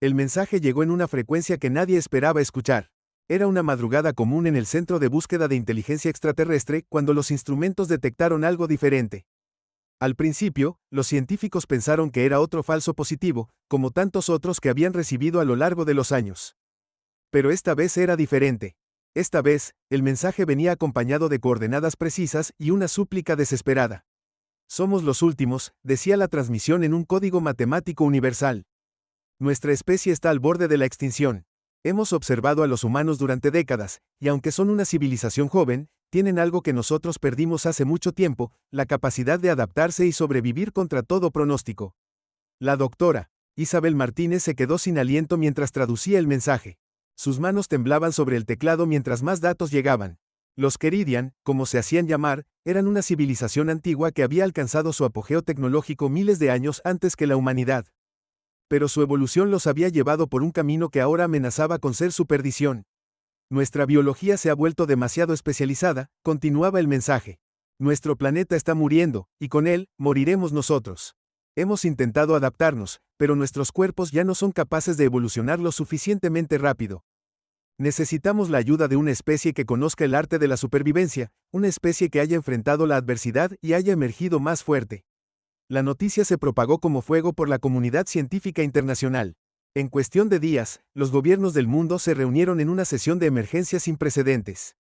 El mensaje llegó en una frecuencia que nadie esperaba escuchar. Era una madrugada común en el Centro de Búsqueda de Inteligencia Extraterrestre cuando los instrumentos detectaron algo diferente. Al principio, los científicos pensaron que era otro falso positivo, como tantos otros que habían recibido a lo largo de los años. Pero esta vez era diferente. Esta vez, el mensaje venía acompañado de coordenadas precisas y una súplica desesperada. Somos los últimos, decía la transmisión en un código matemático universal. Nuestra especie está al borde de la extinción. Hemos observado a los humanos durante décadas, y aunque son una civilización joven, tienen algo que nosotros perdimos hace mucho tiempo, la capacidad de adaptarse y sobrevivir contra todo pronóstico. La doctora Isabel Martínez se quedó sin aliento mientras traducía el mensaje. Sus manos temblaban sobre el teclado mientras más datos llegaban. Los Keridian, como se hacían llamar, eran una civilización antigua que había alcanzado su apogeo tecnológico miles de años antes que la humanidad. Pero su evolución los había llevado por un camino que ahora amenazaba con ser su perdición. Nuestra biología se ha vuelto demasiado especializada, continuaba el mensaje. Nuestro planeta está muriendo, y con él, moriremos nosotros. Hemos intentado adaptarnos, pero nuestros cuerpos ya no son capaces de evolucionar lo suficientemente rápido. Necesitamos la ayuda de una especie que conozca el arte de la supervivencia, una especie que haya enfrentado la adversidad y haya emergido más fuerte. La noticia se propagó como fuego por la comunidad científica internacional. En cuestión de días, los gobiernos del mundo se reunieron en una sesión de emergencia sin precedentes.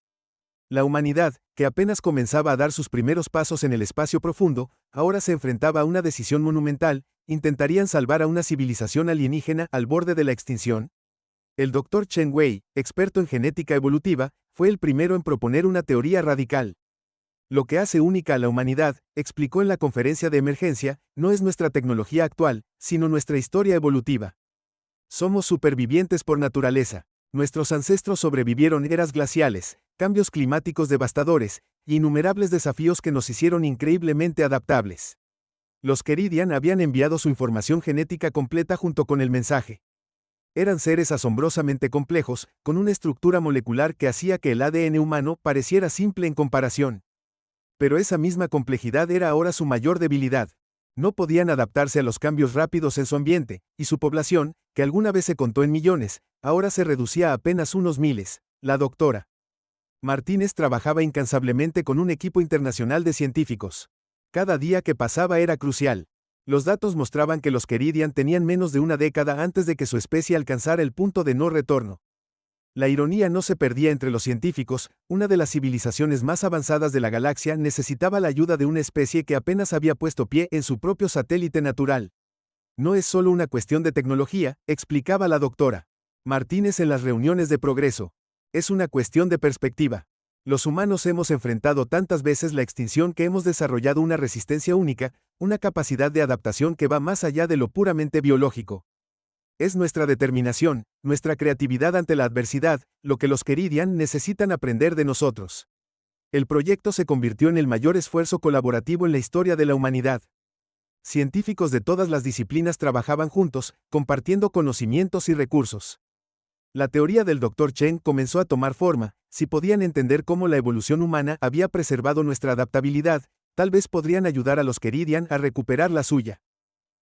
La humanidad, que apenas comenzaba a dar sus primeros pasos en el espacio profundo, ahora se enfrentaba a una decisión monumental: ¿intentarían salvar a una civilización alienígena al borde de la extinción? El Dr. Chen Wei, experto en genética evolutiva, fue el primero en proponer una teoría radical. Lo que hace única a la humanidad, explicó en la conferencia de emergencia, no es nuestra tecnología actual, sino nuestra historia evolutiva. Somos supervivientes por naturaleza. Nuestros ancestros sobrevivieron eras glaciales, cambios climáticos devastadores, y innumerables desafíos que nos hicieron increíblemente adaptables. Los Keridian habían enviado su información genética completa junto con el mensaje. Eran seres asombrosamente complejos, con una estructura molecular que hacía que el ADN humano pareciera simple en comparación. Pero esa misma complejidad era ahora su mayor debilidad. No podían adaptarse a los cambios rápidos en su ambiente, y su población, que alguna vez se contó en millones, ahora se reducía a apenas unos miles. La doctora Martínez trabajaba incansablemente con un equipo internacional de científicos. Cada día que pasaba era crucial. Los datos mostraban que los Keridian tenían menos de una década antes de que su especie alcanzara el punto de no retorno. La ironía no se perdía entre los científicos: una de las civilizaciones más avanzadas de la galaxia necesitaba la ayuda de una especie que apenas había puesto pie en su propio satélite natural. No es solo una cuestión de tecnología, explicaba la doctora Martínez en las reuniones de progreso. Es una cuestión de perspectiva. Los humanos hemos enfrentado tantas veces la extinción que hemos desarrollado una resistencia única, una capacidad de adaptación que va más allá de lo puramente biológico. Es nuestra determinación, nuestra creatividad ante la adversidad, lo que los Keridian necesitan aprender de nosotros. El proyecto se convirtió en el mayor esfuerzo colaborativo en la historia de la humanidad. Científicos de todas las disciplinas trabajaban juntos, compartiendo conocimientos y recursos. La teoría del Dr. Chen comenzó a tomar forma: si podían entender cómo la evolución humana había preservado nuestra adaptabilidad, tal vez podrían ayudar a los Keridian a recuperar la suya.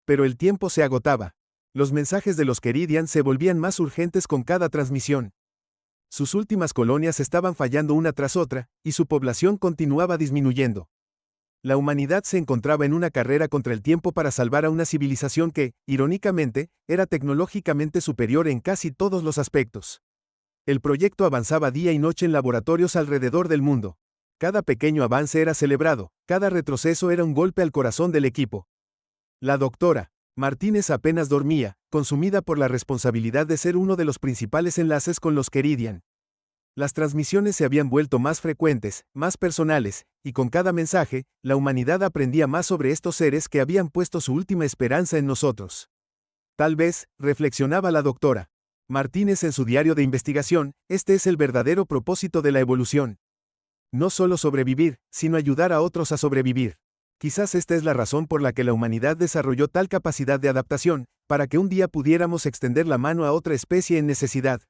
Pero el tiempo se agotaba. Los mensajes de los Keridian se volvían más urgentes con cada transmisión. Sus últimas colonias estaban fallando una tras otra, y su población continuaba disminuyendo. La humanidad se encontraba en una carrera contra el tiempo para salvar a una civilización que, irónicamente, era tecnológicamente superior en casi todos los aspectos. El proyecto avanzaba día y noche en laboratorios alrededor del mundo. Cada pequeño avance era celebrado, cada retroceso era un golpe al corazón del equipo. La doctora Martínez apenas dormía, consumida por la responsabilidad de ser uno de los principales enlaces con los Keridian. Las transmisiones se habían vuelto más frecuentes, más personales, y con cada mensaje, la humanidad aprendía más sobre estos seres que habían puesto su última esperanza en nosotros. Tal vez, reflexionaba la doctora Martínez en su diario de investigación, este es el verdadero propósito de la evolución. No solo sobrevivir, sino ayudar a otros a sobrevivir. Quizás esta es la razón por la que la humanidad desarrolló tal capacidad de adaptación, para que un día pudiéramos extender la mano a otra especie en necesidad.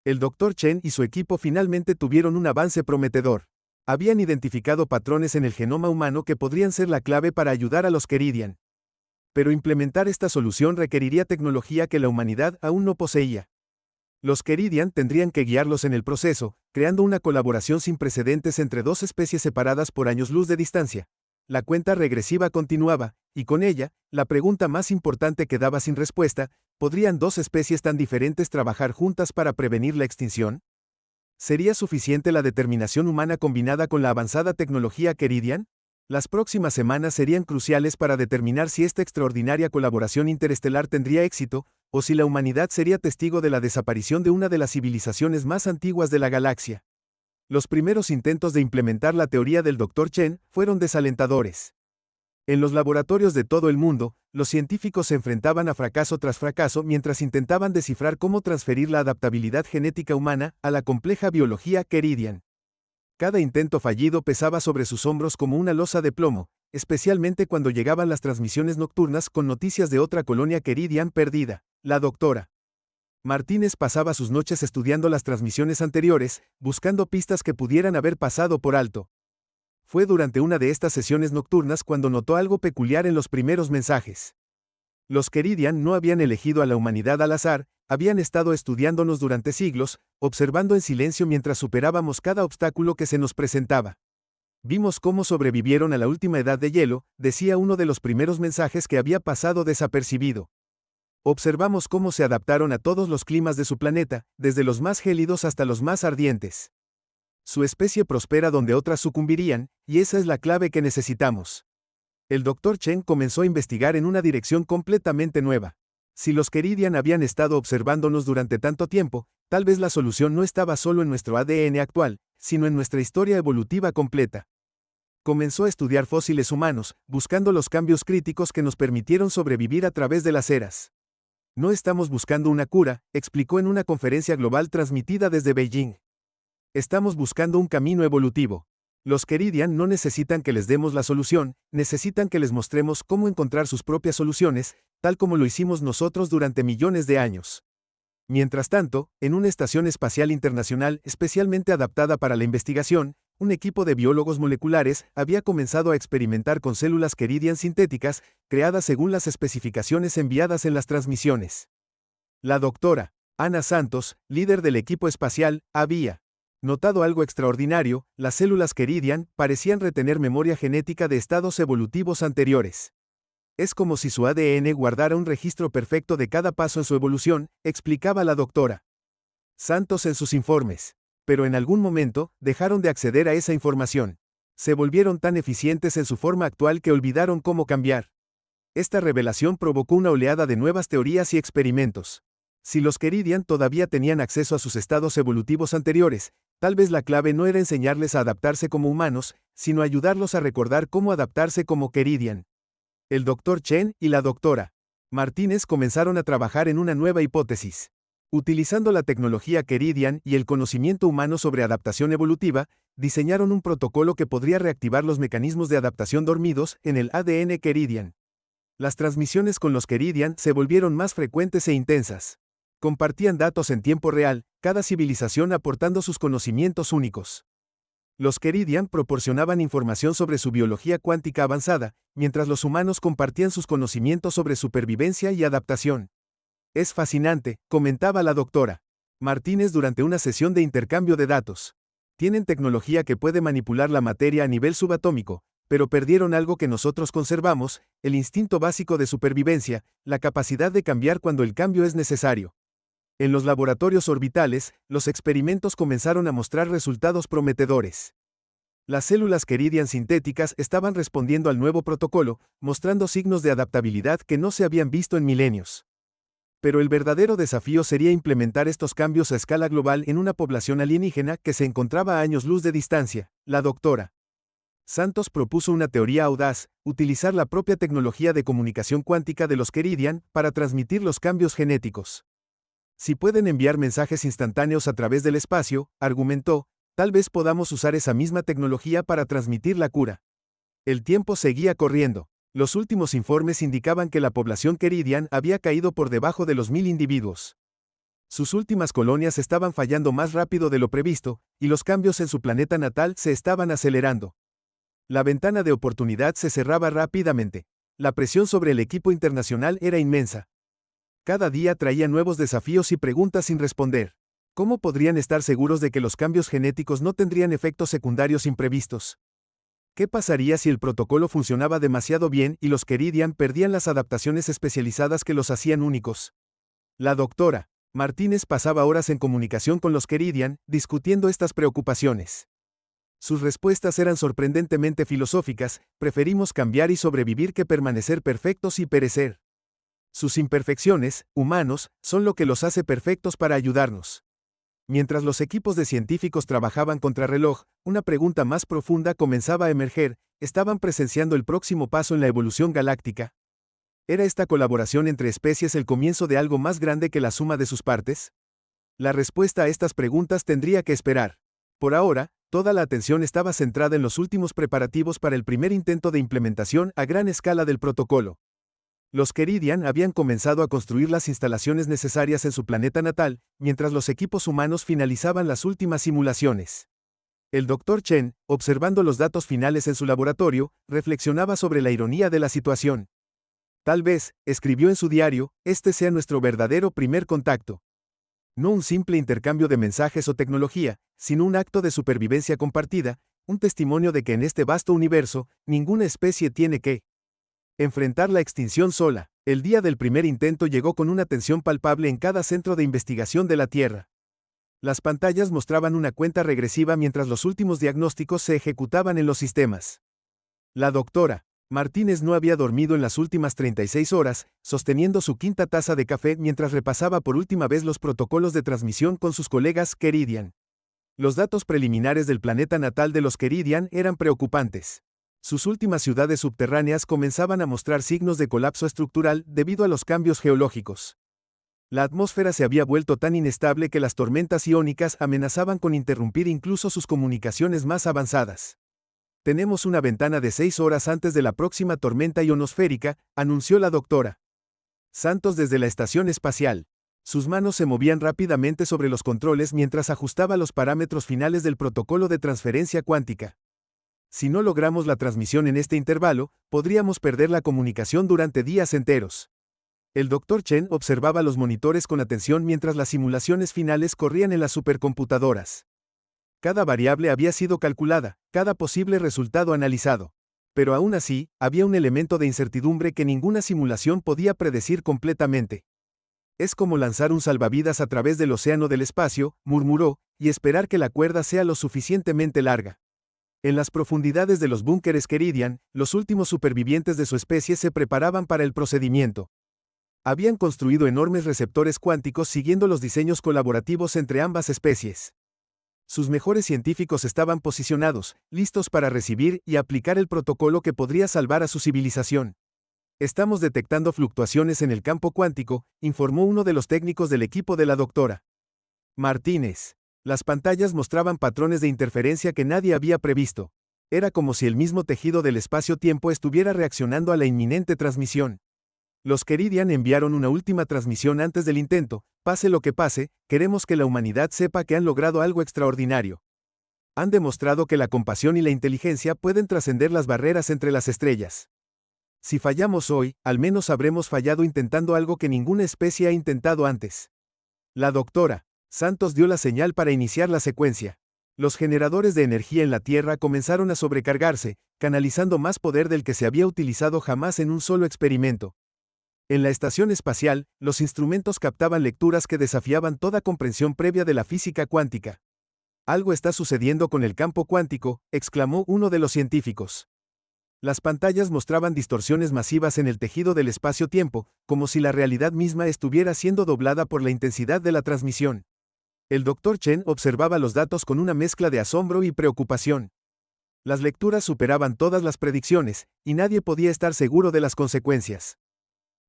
El Dr. Chen y su equipo finalmente tuvieron un avance prometedor. Habían identificado patrones en el genoma humano que podrían ser la clave para ayudar a los Keridian. Pero implementar esta solución requeriría tecnología que la humanidad aún no poseía. Los Keridian tendrían que guiarlos en el proceso, creando una colaboración sin precedentes entre dos especies separadas por años luz de distancia. La cuenta regresiva continuaba, y con ella, la pregunta más importante quedaba sin respuesta: ¿podrían dos especies tan diferentes trabajar juntas para prevenir la extinción? ¿Sería suficiente la determinación humana combinada con la avanzada tecnología Keridian? Las próximas semanas serían cruciales para determinar si esta extraordinaria colaboración interestelar tendría éxito, o si la humanidad sería testigo de la desaparición de una de las civilizaciones más antiguas de la galaxia. Los primeros intentos de implementar la teoría del Dr. Chen fueron desalentadores. En los laboratorios de todo el mundo, los científicos se enfrentaban a fracaso tras fracaso mientras intentaban descifrar cómo transferir la adaptabilidad genética humana a la compleja biología Keridian. Cada intento fallido pesaba sobre sus hombros como una losa de plomo, especialmente cuando llegaban las transmisiones nocturnas con noticias de otra colonia Keridian perdida. La doctora Martínez pasaba sus noches estudiando las transmisiones anteriores, buscando pistas que pudieran haber pasado por alto. Fue durante una de estas sesiones nocturnas cuando notó algo peculiar en los primeros mensajes. Los Keridian no habían elegido a la humanidad al azar, habían estado estudiándonos durante siglos, observando en silencio mientras superábamos cada obstáculo que se nos presentaba. Vimos cómo sobrevivieron a la última edad de hielo, decía uno de los primeros mensajes que había pasado desapercibido. Observamos cómo se adaptaron a todos los climas de su planeta, desde los más gélidos hasta los más ardientes. Su especie prospera donde otras sucumbirían, y esa es la clave que necesitamos. El Dr. Chen comenzó a investigar en una dirección completamente nueva. Si los Keridian habían estado observándonos durante tanto tiempo, tal vez la solución no estaba solo en nuestro ADN actual, sino en nuestra historia evolutiva completa. Comenzó a estudiar fósiles humanos, buscando los cambios críticos que nos permitieron sobrevivir a través de las eras. No estamos buscando una cura, explicó en una conferencia global transmitida desde Beijing. Estamos buscando un camino evolutivo. Los Keridian no necesitan que les demos la solución, necesitan que les mostremos cómo encontrar sus propias soluciones, tal como lo hicimos nosotros durante millones de años. Mientras tanto, en una estación espacial internacional especialmente adaptada para la investigación, un equipo de biólogos moleculares había comenzado a experimentar con células Keridian sintéticas, creadas según las especificaciones enviadas en las transmisiones. La doctora Ana Santos, líder del equipo espacial, había notado algo extraordinario: las células Keridian parecían retener memoria genética de estados evolutivos anteriores. Es como si su ADN guardara un registro perfecto de cada paso en su evolución, explicaba la doctora Santos en sus informes. Pero en algún momento, dejaron de acceder a esa información. Se volvieron tan eficientes en su forma actual que olvidaron cómo cambiar. Esta revelación provocó una oleada de nuevas teorías y experimentos. Si los Keridian todavía tenían acceso a sus estados evolutivos anteriores, tal vez la clave no era enseñarles a adaptarse como humanos, sino ayudarlos a recordar cómo adaptarse como Keridian. El Dr. Chen y la doctora Martínez comenzaron a trabajar en una nueva hipótesis. Utilizando la tecnología Keridian y el conocimiento humano sobre adaptación evolutiva, diseñaron un protocolo que podría reactivar los mecanismos de adaptación dormidos en el ADN Keridian. Las transmisiones con los Keridian se volvieron más frecuentes e intensas. Compartían datos en tiempo real, cada civilización aportando sus conocimientos únicos. Los Keridian proporcionaban información sobre su biología cuántica avanzada, mientras los humanos compartían sus conocimientos sobre supervivencia y adaptación. Es fascinante, comentaba la doctora Martínez durante una sesión de intercambio de datos. Tienen tecnología que puede manipular la materia a nivel subatómico, pero perdieron algo que nosotros conservamos: el instinto básico de supervivencia, la capacidad de cambiar cuando el cambio es necesario. En los laboratorios orbitales, los experimentos comenzaron a mostrar resultados prometedores. Las células Keridian sintéticas estaban respondiendo al nuevo protocolo, mostrando signos de adaptabilidad que no se habían visto en milenios. Pero el verdadero desafío sería implementar estos cambios a escala global en una población alienígena que se encontraba a años luz de distancia. La doctora Santos propuso una teoría audaz: utilizar la propia tecnología de comunicación cuántica de los Keridian para transmitir los cambios genéticos. Si pueden enviar mensajes instantáneos a través del espacio, argumentó, tal vez podamos usar esa misma tecnología para transmitir la cura. El tiempo seguía corriendo. Los últimos informes indicaban que la población Keridian había caído por debajo de los 1000 individuos. Sus últimas colonias estaban fallando más rápido de lo previsto, y los cambios en su planeta natal se estaban acelerando. La ventana de oportunidad se cerraba rápidamente. La presión sobre el equipo internacional era inmensa. Cada día traía nuevos desafíos y preguntas sin responder. ¿Cómo podrían estar seguros de que los cambios genéticos no tendrían efectos secundarios imprevistos? ¿Qué pasaría si el protocolo funcionaba demasiado bien y los Keridian perdían las adaptaciones especializadas que los hacían únicos? La doctora Martínez pasaba horas en comunicación con los Keridian, discutiendo estas preocupaciones. Sus respuestas eran sorprendentemente filosóficas: preferimos cambiar y sobrevivir que permanecer perfectos y perecer. Sus imperfecciones, humanos, son lo que los hace perfectos para ayudarnos. Mientras los equipos de científicos trabajaban contrarreloj, una pregunta más profunda comenzaba a emerger: ¿estaban presenciando el próximo paso en la evolución galáctica? ¿Era esta colaboración entre especies el comienzo de algo más grande que la suma de sus partes? La respuesta a estas preguntas tendría que esperar. Por ahora, toda la atención estaba centrada en los últimos preparativos para el primer intento de implementación a gran escala del protocolo. Los Keridian habían comenzado a construir las instalaciones necesarias en su planeta natal, mientras los equipos humanos finalizaban las últimas simulaciones. El Dr. Chen, observando los datos finales en su laboratorio, reflexionaba sobre la ironía de la situación. Tal vez, escribió en su diario, este sea nuestro verdadero primer contacto. No un simple intercambio de mensajes o tecnología, sino un acto de supervivencia compartida, un testimonio de que en este vasto universo, ninguna especie tiene que enfrentar la extinción sola. El día del primer intento llegó con una tensión palpable en cada centro de investigación de la Tierra. Las pantallas mostraban una cuenta regresiva mientras los últimos diagnósticos se ejecutaban en los sistemas. La doctora Martínez no había dormido en las últimas 36 horas, sosteniendo su quinta taza de café mientras repasaba por última vez los protocolos de transmisión con sus colegas Keridian. Los datos preliminares del planeta natal de los Keridian eran preocupantes. Sus últimas ciudades subterráneas comenzaban a mostrar signos de colapso estructural debido a los cambios geológicos. La atmósfera se había vuelto tan inestable que las tormentas iónicas amenazaban con interrumpir incluso sus comunicaciones más avanzadas. Tenemos una ventana de 6 horas antes de la próxima tormenta ionosférica, anunció la doctora Santos desde la estación espacial. Sus manos se movían rápidamente sobre los controles mientras ajustaba los parámetros finales del protocolo de transferencia cuántica. Si no logramos la transmisión en este intervalo, podríamos perder la comunicación durante días enteros. El Dr. Chen observaba los monitores con atención mientras las simulaciones finales corrían en las supercomputadoras. Cada variable había sido calculada, cada posible resultado analizado. Pero aún así, había un elemento de incertidumbre que ninguna simulación podía predecir completamente. Es como lanzar un salvavidas a través del océano del espacio, murmuró, y esperar que la cuerda sea lo suficientemente larga. En las profundidades de los búnkeres Keridian, los últimos supervivientes de su especie se preparaban para el procedimiento. Habían construido enormes receptores cuánticos siguiendo los diseños colaborativos entre ambas especies. Sus mejores científicos estaban posicionados, listos para recibir y aplicar el protocolo que podría salvar a su civilización. Estamos detectando fluctuaciones en el campo cuántico, informó uno de los técnicos del equipo de la doctora Martínez. Las pantallas mostraban patrones de interferencia que nadie había previsto. Era como si el mismo tejido del espacio-tiempo estuviera reaccionando a la inminente transmisión. Los Keridian enviaron una última transmisión antes del intento: pase lo que pase, queremos que la humanidad sepa que han logrado algo extraordinario. Han demostrado que la compasión y la inteligencia pueden trascender las barreras entre las estrellas. Si fallamos hoy, al menos habremos fallado intentando algo que ninguna especie ha intentado antes. La doctora Santos dio la señal para iniciar la secuencia. Los generadores de energía en la Tierra comenzaron a sobrecargarse, canalizando más poder del que se había utilizado jamás en un solo experimento. En la estación espacial, los instrumentos captaban lecturas que desafiaban toda comprensión previa de la física cuántica. Algo está sucediendo con el campo cuántico, exclamó uno de los científicos. Las pantallas mostraban distorsiones masivas en el tejido del espacio-tiempo, como si la realidad misma estuviera siendo doblada por la intensidad de la transmisión. El Dr. Chen observaba los datos con una mezcla de asombro y preocupación. Las lecturas superaban todas las predicciones, y nadie podía estar seguro de las consecuencias.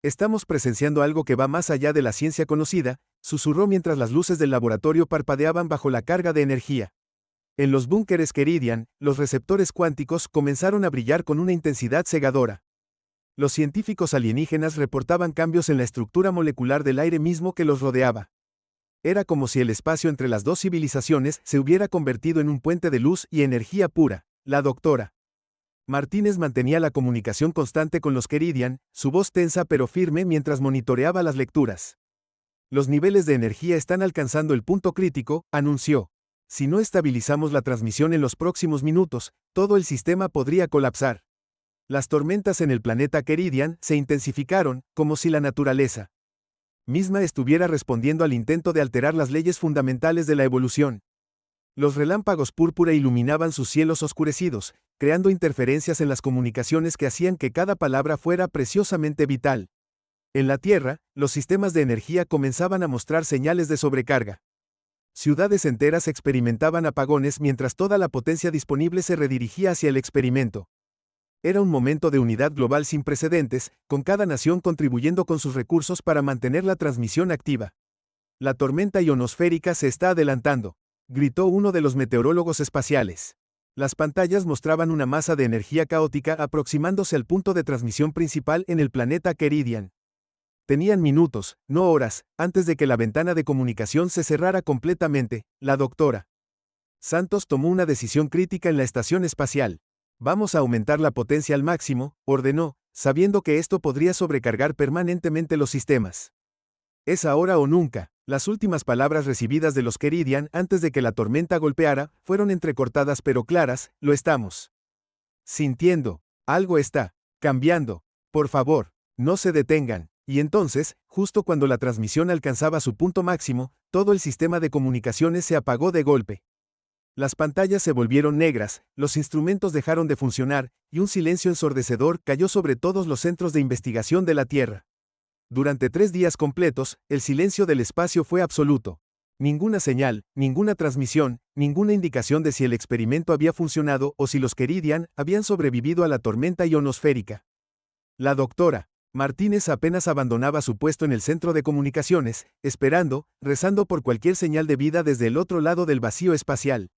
Estamos presenciando algo que va más allá de la ciencia conocida, susurró mientras las luces del laboratorio parpadeaban bajo la carga de energía. En los búnkeres Keridian, los receptores cuánticos comenzaron a brillar con una intensidad cegadora. Los científicos alienígenas reportaban cambios en la estructura molecular del aire mismo que los rodeaba. Era como si el espacio entre las dos civilizaciones se hubiera convertido en un puente de luz y energía pura. La doctora Martínez mantenía la comunicación constante con los Keridian, su voz tensa pero firme mientras monitoreaba las lecturas. Los niveles de energía están alcanzando el punto crítico, anunció. Si no estabilizamos la transmisión en los próximos minutos, todo el sistema podría colapsar. Las tormentas en el planeta Keridian se intensificaron, como si la naturaleza misma estuviera respondiendo al intento de alterar las leyes fundamentales de la evolución. Los relámpagos púrpura iluminaban sus cielos oscurecidos, creando interferencias en las comunicaciones que hacían que cada palabra fuera preciosamente vital. En la Tierra, los sistemas de energía comenzaban a mostrar señales de sobrecarga. Ciudades enteras experimentaban apagones mientras toda la potencia disponible se redirigía hacia el experimento. Era un momento de unidad global sin precedentes, con cada nación contribuyendo con sus recursos para mantener la transmisión activa. La tormenta ionosférica se está adelantando, gritó uno de los meteorólogos espaciales. Las pantallas mostraban una masa de energía caótica aproximándose al punto de transmisión principal en el planeta Keridian. Tenían minutos, no horas, antes de que la ventana de comunicación se cerrara completamente. La doctora Santos tomó una decisión crítica en la estación espacial. Vamos a aumentar la potencia al máximo, ordenó, sabiendo que esto podría sobrecargar permanentemente los sistemas. Es ahora o nunca. Las últimas palabras recibidas de los Keridian antes de que la tormenta golpeara fueron entrecortadas pero claras. Lo estamos sintiendo. Algo está cambiando. Por favor, no se detengan. Y entonces, justo cuando la transmisión alcanzaba su punto máximo, todo el sistema de comunicaciones se apagó de golpe. Las pantallas se volvieron negras, los instrumentos dejaron de funcionar, y un silencio ensordecedor cayó sobre todos los centros de investigación de la Tierra. Durante 3 días completos, el silencio del espacio fue absoluto. Ninguna señal, ninguna transmisión, ninguna indicación de si el experimento había funcionado o si los Keridian habían sobrevivido a la tormenta ionosférica. La doctora Martínez apenas abandonaba su puesto en el centro de comunicaciones, esperando, rezando por cualquier señal de vida desde el otro lado del vacío espacial.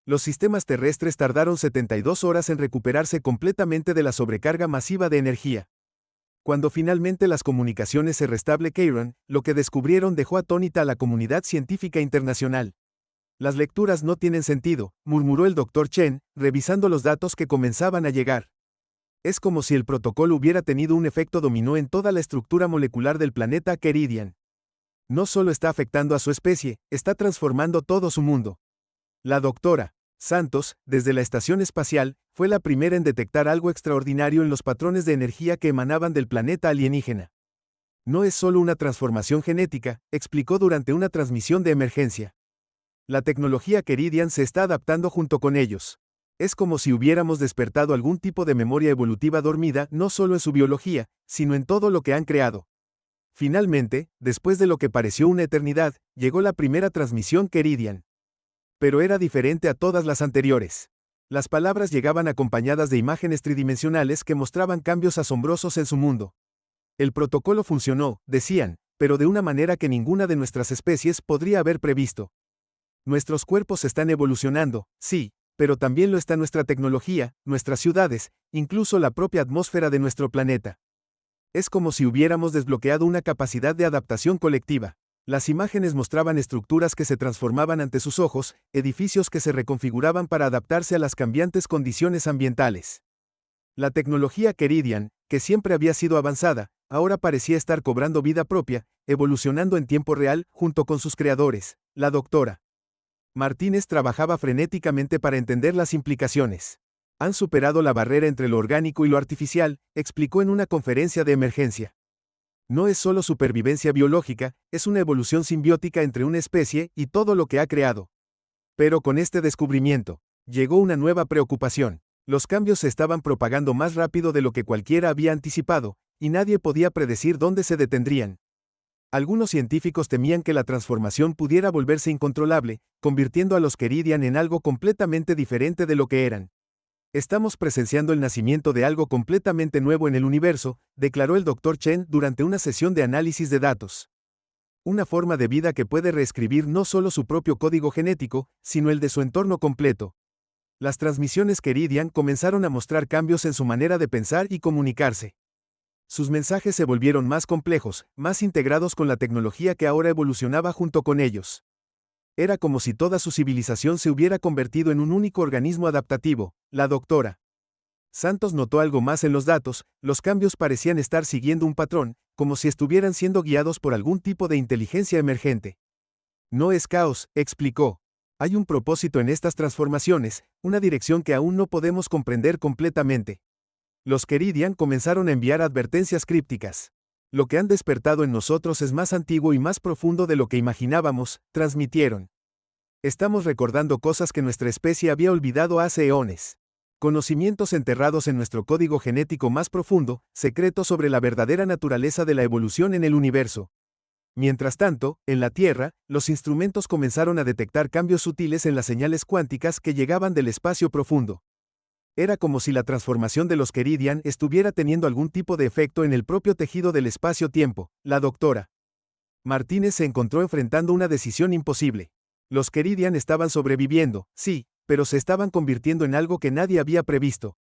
Los sistemas terrestres tardaron 72 horas en recuperarse completamente de la sobrecarga masiva de energía. Cuando finalmente las comunicaciones se restablecieron, lo que descubrieron dejó atónita a la comunidad científica internacional. Las lecturas no tienen sentido, murmuró el Dr. Chen, revisando los datos que comenzaban a llegar. Es como si el protocolo hubiera tenido un efecto dominó en toda la estructura molecular del planeta Keridian. No solo está afectando a su especie, está transformando todo su mundo. La doctora Santos, desde la estación espacial, fue la primera en detectar algo extraordinario en los patrones de energía que emanaban del planeta alienígena. No es solo una transformación genética, explicó durante una transmisión de emergencia. La tecnología Keridian se está adaptando junto con ellos. Es como si hubiéramos despertado algún tipo de memoria evolutiva dormida no solo en su biología, sino en todo lo que han creado. Finalmente, después de lo que pareció una eternidad, llegó la primera transmisión Keridian. Pero era diferente a todas las anteriores. Las palabras llegaban acompañadas de imágenes tridimensionales que mostraban cambios asombrosos en su mundo. El protocolo funcionó, decían, pero de una manera que ninguna de nuestras especies podría haber previsto. Nuestros cuerpos están evolucionando, sí, pero también lo está nuestra tecnología, nuestras ciudades, incluso la propia atmósfera de nuestro planeta. Es como si hubiéramos desbloqueado una capacidad de adaptación colectiva. Las imágenes mostraban estructuras que se transformaban ante sus ojos, edificios que se reconfiguraban para adaptarse a las cambiantes condiciones ambientales. La tecnología Keridian, que siempre había sido avanzada, ahora parecía estar cobrando vida propia, evolucionando en tiempo real, junto con sus creadores. La doctora Martínez trabajaba frenéticamente para entender las implicaciones. Han superado la barrera entre lo orgánico y lo artificial, explicó en una conferencia de emergencia. No es solo supervivencia biológica, es una evolución simbiótica entre una especie y todo lo que ha creado. Pero con este descubrimiento, llegó una nueva preocupación. Los cambios se estaban propagando más rápido de lo que cualquiera había anticipado, y nadie podía predecir dónde se detendrían. Algunos científicos temían que la transformación pudiera volverse incontrolable, convirtiendo a los Keridian en algo completamente diferente de lo que eran. Estamos presenciando el nacimiento de algo completamente nuevo en el universo, declaró el Dr. Chen durante una sesión de análisis de datos. Una forma de vida que puede reescribir no solo su propio código genético, sino el de su entorno completo. Las transmisiones Keridian comenzaron a mostrar cambios en su manera de pensar y comunicarse. Sus mensajes se volvieron más complejos, más integrados con la tecnología que ahora evolucionaba junto con ellos. Era como si toda su civilización se hubiera convertido en un único organismo adaptativo. La doctora Santos notó algo más en los datos, los cambios parecían estar siguiendo un patrón, como si estuvieran siendo guiados por algún tipo de inteligencia emergente. No es caos, explicó. Hay un propósito en estas transformaciones, una dirección que aún no podemos comprender completamente. Los Keridian comenzaron a enviar advertencias crípticas. Lo que han despertado en nosotros es más antiguo y más profundo de lo que imaginábamos, transmitieron. Estamos recordando cosas que nuestra especie había olvidado hace eones. Conocimientos enterrados en nuestro código genético más profundo, secretos sobre la verdadera naturaleza de la evolución en el universo. Mientras tanto, en la Tierra, los instrumentos comenzaron a detectar cambios sutiles en las señales cuánticas que llegaban del espacio profundo. Era como si la transformación de los Keridian estuviera teniendo algún tipo de efecto en el propio tejido del espacio-tiempo. La doctora Martínez se encontró enfrentando una decisión imposible. Los Keridian estaban sobreviviendo, sí, pero se estaban convirtiendo en algo que nadie había previsto.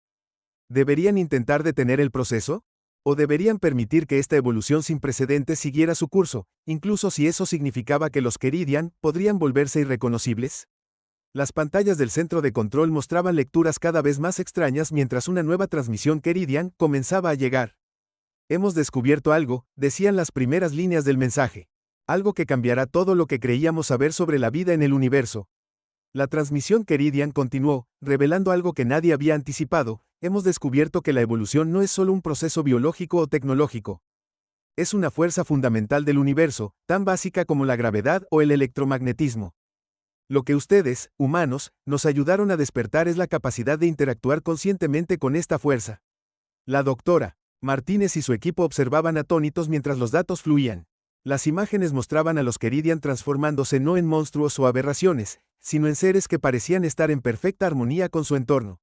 ¿Deberían intentar detener el proceso? ¿O deberían permitir que esta evolución sin precedentes siguiera su curso, incluso si eso significaba que los Keridian podrían volverse irreconocibles? Las pantallas del centro de control mostraban lecturas cada vez más extrañas mientras una nueva transmisión Keridian comenzaba a llegar. Hemos descubierto algo, decían las primeras líneas del mensaje. Algo que cambiará todo lo que creíamos saber sobre la vida en el universo. La transmisión Keridian continuó, revelando algo que nadie había anticipado. Hemos descubierto que la evolución no es solo un proceso biológico o tecnológico. Es una fuerza fundamental del universo, tan básica como la gravedad o el electromagnetismo. Lo que ustedes, humanos, nos ayudaron a despertar es la capacidad de interactuar conscientemente con esta fuerza. La doctora Martínez y su equipo observaban atónitos mientras los datos fluían. Las imágenes mostraban a los Keridian transformándose no en monstruos o aberraciones, sino en seres que parecían estar en perfecta armonía con su entorno.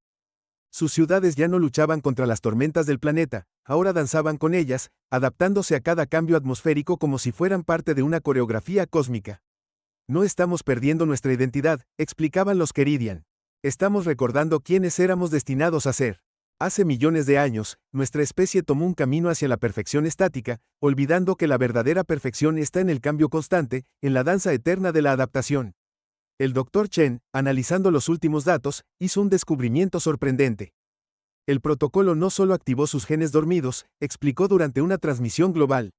Sus ciudades ya no luchaban contra las tormentas del planeta, ahora danzaban con ellas, adaptándose a cada cambio atmosférico como si fueran parte de una coreografía cósmica. No estamos perdiendo nuestra identidad, explicaban los Keridian. Estamos recordando quiénes éramos destinados a ser. Hace millones de años, nuestra especie tomó un camino hacia la perfección estática, olvidando que la verdadera perfección está en el cambio constante, en la danza eterna de la adaptación. El Dr. Chen, analizando los últimos datos, hizo un descubrimiento sorprendente. El protocolo no solo activó sus genes dormidos, explicó durante una transmisión global.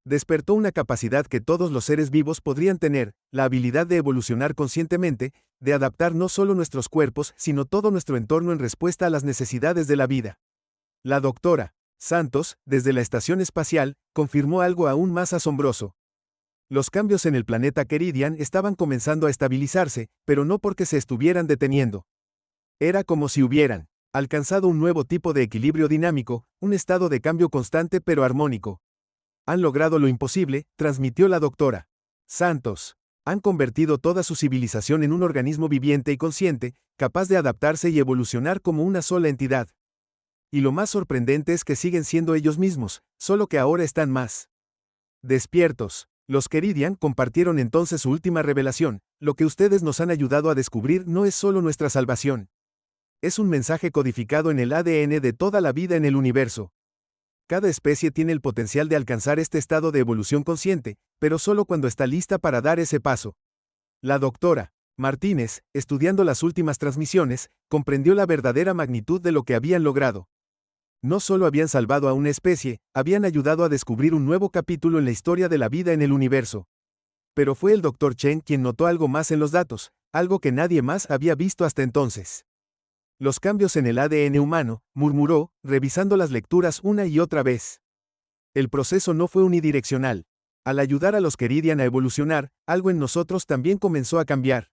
Despertó una capacidad que todos los seres vivos podrían tener, la habilidad de evolucionar conscientemente, de adaptar no solo nuestros cuerpos, sino todo nuestro entorno en respuesta a las necesidades de la vida. La doctora Santos, desde la estación espacial, confirmó algo aún más asombroso. Los cambios en el planeta Keridian estaban comenzando a estabilizarse, pero no porque se estuvieran deteniendo. Era como si hubieran alcanzado un nuevo tipo de equilibrio dinámico, un estado de cambio constante pero armónico. Han logrado lo imposible, transmitió la doctora Santos. Han convertido toda su civilización en un organismo viviente y consciente, capaz de adaptarse y evolucionar como una sola entidad. Y lo más sorprendente es que siguen siendo ellos mismos, solo que ahora están más despiertos. Los Keridian compartieron entonces su última revelación: lo que ustedes nos han ayudado a descubrir no es solo nuestra salvación. Es un mensaje codificado en el ADN de toda la vida en el universo. Cada especie tiene el potencial de alcanzar este estado de evolución consciente, pero solo cuando está lista para dar ese paso. La doctora Martínez, estudiando las últimas transmisiones, comprendió la verdadera magnitud de lo que habían logrado. No solo habían salvado a una especie, habían ayudado a descubrir un nuevo capítulo en la historia de la vida en el universo. Pero fue el Dr. Chen quien notó algo más en los datos, algo que nadie más había visto hasta entonces. Los cambios en el ADN humano, murmuró, revisando las lecturas una y otra vez. El proceso no fue unidireccional. Al ayudar a los Keridian a evolucionar, algo en nosotros también comenzó a cambiar.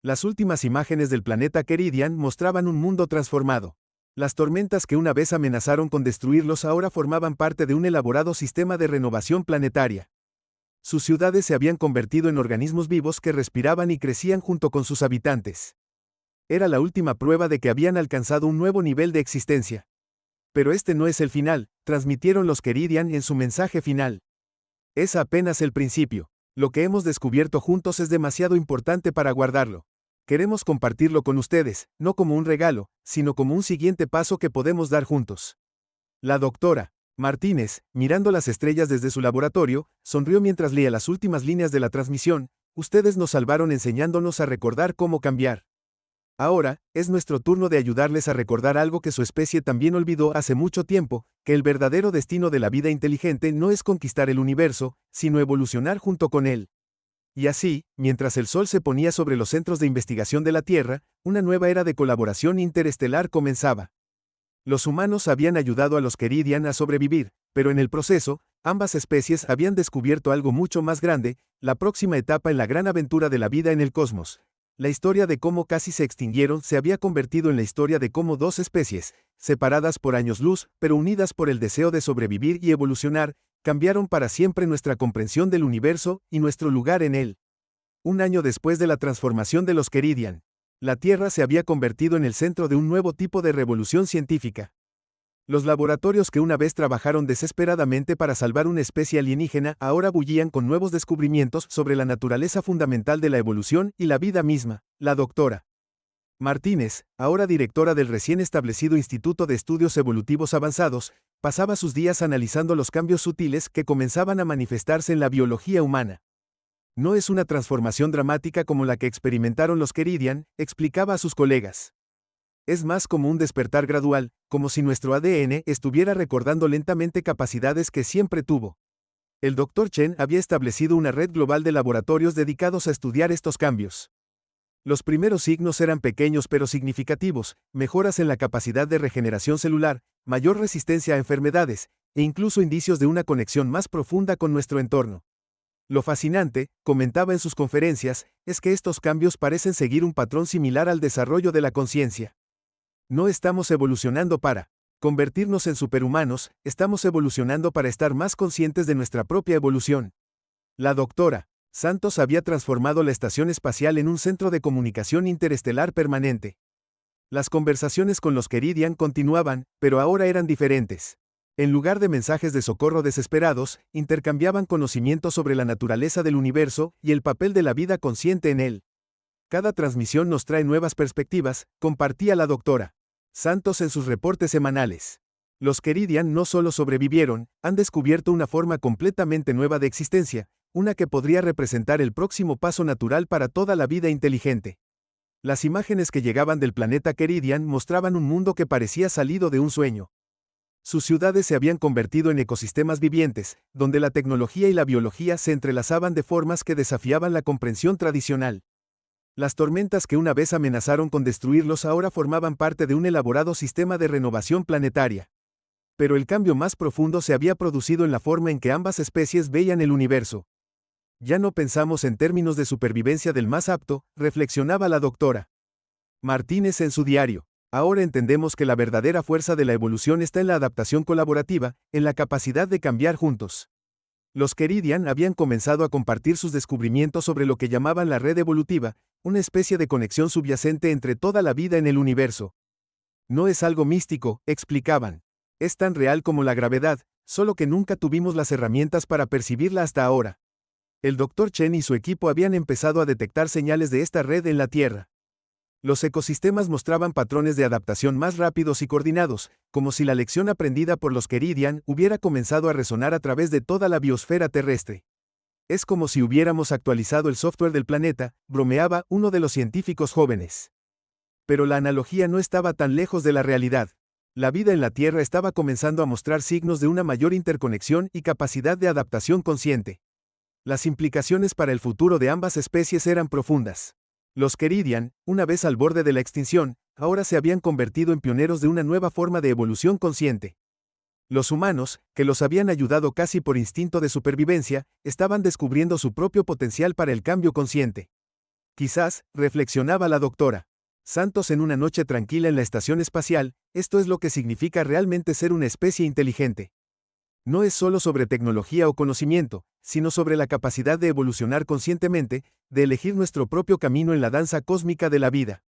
Las últimas imágenes del planeta Keridian mostraban un mundo transformado. Las tormentas que una vez amenazaron con destruirlos ahora formaban parte de un elaborado sistema de renovación planetaria. Sus ciudades se habían convertido en organismos vivos que respiraban y crecían junto con sus habitantes. Era la última prueba de que habían alcanzado un nuevo nivel de existencia. Pero este no es el final, transmitieron los Keridian en su mensaje final. Es apenas el principio. Lo que hemos descubierto juntos es demasiado importante para guardarlo. Queremos compartirlo con ustedes, no como un regalo, sino como un siguiente paso que podemos dar juntos. La doctora Martínez, mirando las estrellas desde su laboratorio, sonrió mientras leía las últimas líneas de la transmisión. Ustedes nos salvaron enseñándonos a recordar cómo cambiar. Ahora, es nuestro turno de ayudarles a recordar algo que su especie también olvidó hace mucho tiempo, que el verdadero destino de la vida inteligente no es conquistar el universo, sino evolucionar junto con él. Y así, mientras el Sol se ponía sobre los centros de investigación de la Tierra, una nueva era de colaboración interestelar comenzaba. Los humanos habían ayudado a los Keridian a sobrevivir, pero en el proceso, ambas especies habían descubierto algo mucho más grande, la próxima etapa en la gran aventura de la vida en el cosmos. La historia de cómo casi se extinguieron se había convertido en la historia de cómo dos especies, separadas por años luz, pero unidas por el deseo de sobrevivir y evolucionar, cambiaron para siempre nuestra comprensión del universo y nuestro lugar en él. Un año después de la transformación de los Keridian, la Tierra se había convertido en el centro de un nuevo tipo de revolución científica. Los laboratorios que una vez trabajaron desesperadamente para salvar una especie alienígena ahora bullían con nuevos descubrimientos sobre la naturaleza fundamental de la evolución y la vida misma. La doctora Martínez, ahora directora del recién establecido Instituto de Estudios Evolutivos Avanzados, pasaba sus días analizando los cambios sutiles que comenzaban a manifestarse en la biología humana. No es una transformación dramática como la que experimentaron los Keridian, explicaba a sus colegas. Es más como un despertar gradual, como si nuestro ADN estuviera recordando lentamente capacidades que siempre tuvo. El Dr. Chen había establecido una red global de laboratorios dedicados a estudiar estos cambios. Los primeros signos eran pequeños pero significativos, mejoras en la capacidad de regeneración celular, mayor resistencia a enfermedades, e incluso indicios de una conexión más profunda con nuestro entorno. Lo fascinante, comentaba en sus conferencias, es que estos cambios parecen seguir un patrón similar al desarrollo de la conciencia. No estamos evolucionando para convertirnos en superhumanos, estamos evolucionando para estar más conscientes de nuestra propia evolución. La doctora Santos había transformado la estación espacial en un centro de comunicación interestelar permanente. Las conversaciones con los Keridian continuaban, pero ahora eran diferentes. En lugar de mensajes de socorro desesperados, intercambiaban conocimientos sobre la naturaleza del universo y el papel de la vida consciente en él. Cada transmisión nos trae nuevas perspectivas, compartía la doctora Santos en sus reportes semanales. Los Keridian no solo sobrevivieron, han descubierto una forma completamente nueva de existencia, una que podría representar el próximo paso natural para toda la vida inteligente. Las imágenes que llegaban del planeta Keridian mostraban un mundo que parecía salido de un sueño. Sus ciudades se habían convertido en ecosistemas vivientes, donde la tecnología y la biología se entrelazaban de formas que desafiaban la comprensión tradicional. Las tormentas que una vez amenazaron con destruirlos ahora formaban parte de un elaborado sistema de renovación planetaria. Pero el cambio más profundo se había producido en la forma en que ambas especies veían el universo. Ya no pensamos en términos de supervivencia del más apto, reflexionaba la doctora Martínez en su diario. Ahora entendemos que la verdadera fuerza de la evolución está en la adaptación colaborativa, en la capacidad de cambiar juntos. Los Keridian habían comenzado a compartir sus descubrimientos sobre lo que llamaban la red evolutiva, una especie de conexión subyacente entre toda la vida en el universo. No es algo místico, explicaban. Es tan real como la gravedad, solo que nunca tuvimos las herramientas para percibirla hasta ahora. El Dr. Chen y su equipo habían empezado a detectar señales de esta red en la Tierra. Los ecosistemas mostraban patrones de adaptación más rápidos y coordinados, como si la lección aprendida por los Keridian hubiera comenzado a resonar a través de toda la biosfera terrestre. Es como si hubiéramos actualizado el software del planeta, bromeaba uno de los científicos jóvenes. Pero la analogía no estaba tan lejos de la realidad. La vida en la Tierra estaba comenzando a mostrar signos de una mayor interconexión y capacidad de adaptación consciente. Las implicaciones para el futuro de ambas especies eran profundas. Los Keridian, una vez al borde de la extinción, ahora se habían convertido en pioneros de una nueva forma de evolución consciente. Los humanos, que los habían ayudado casi por instinto de supervivencia, estaban descubriendo su propio potencial para el cambio consciente. Quizás, reflexionaba la doctora Santos en una noche tranquila en la estación espacial, esto es lo que significa realmente ser una especie inteligente. No es solo sobre tecnología o conocimiento, sino sobre la capacidad de evolucionar conscientemente, de elegir nuestro propio camino en la danza cósmica de la vida.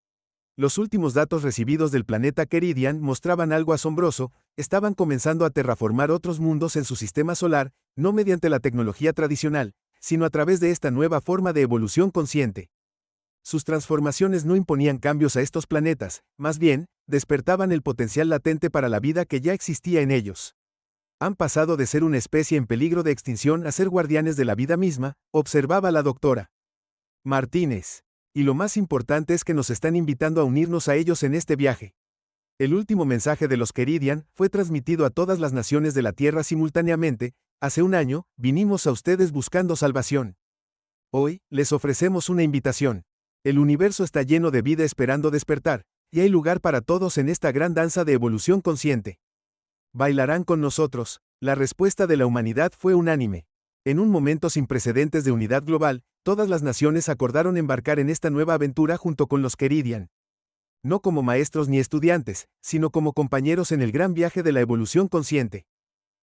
Los últimos datos recibidos del planeta Keridian mostraban algo asombroso, estaban comenzando a terraformar otros mundos en su sistema solar, no mediante la tecnología tradicional, sino a través de esta nueva forma de evolución consciente. Sus transformaciones no imponían cambios a estos planetas, más bien, despertaban el potencial latente para la vida que ya existía en ellos. Han pasado de ser una especie en peligro de extinción a ser guardianes de la vida misma, observaba la doctora Martínez. Y lo más importante es que nos están invitando a unirnos a ellos en este viaje. El último mensaje de los Keridian fue transmitido a todas las naciones de la Tierra simultáneamente. Hace un año, vinimos a ustedes buscando salvación. Hoy, les ofrecemos una invitación. El universo está lleno de vida esperando despertar, y hay lugar para todos en esta gran danza de evolución consciente. ¿Bailarán con nosotros? La respuesta de la humanidad fue unánime. En un momento sin precedentes de unidad global, todas las naciones acordaron embarcar en esta nueva aventura junto con los Keridian. No como maestros ni estudiantes, sino como compañeros en el gran viaje de la evolución consciente.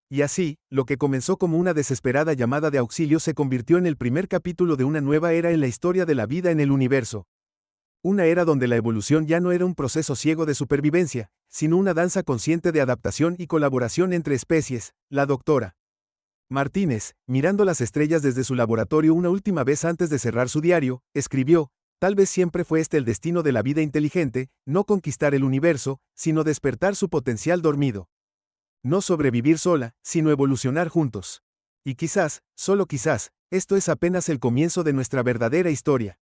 Y así, lo que comenzó como una desesperada llamada de auxilio se convirtió en el primer capítulo de una nueva era en la historia de la vida en el universo. Una era donde la evolución ya no era un proceso ciego de supervivencia, sino una danza consciente de adaptación y colaboración entre especies. La doctora Martínez, mirando las estrellas desde su laboratorio una última vez antes de cerrar su diario, escribió: tal vez siempre fue este el destino de la vida inteligente, no conquistar el universo, sino despertar su potencial dormido. No sobrevivir sola, sino evolucionar juntos. Y quizás, solo quizás, esto es apenas el comienzo de nuestra verdadera historia.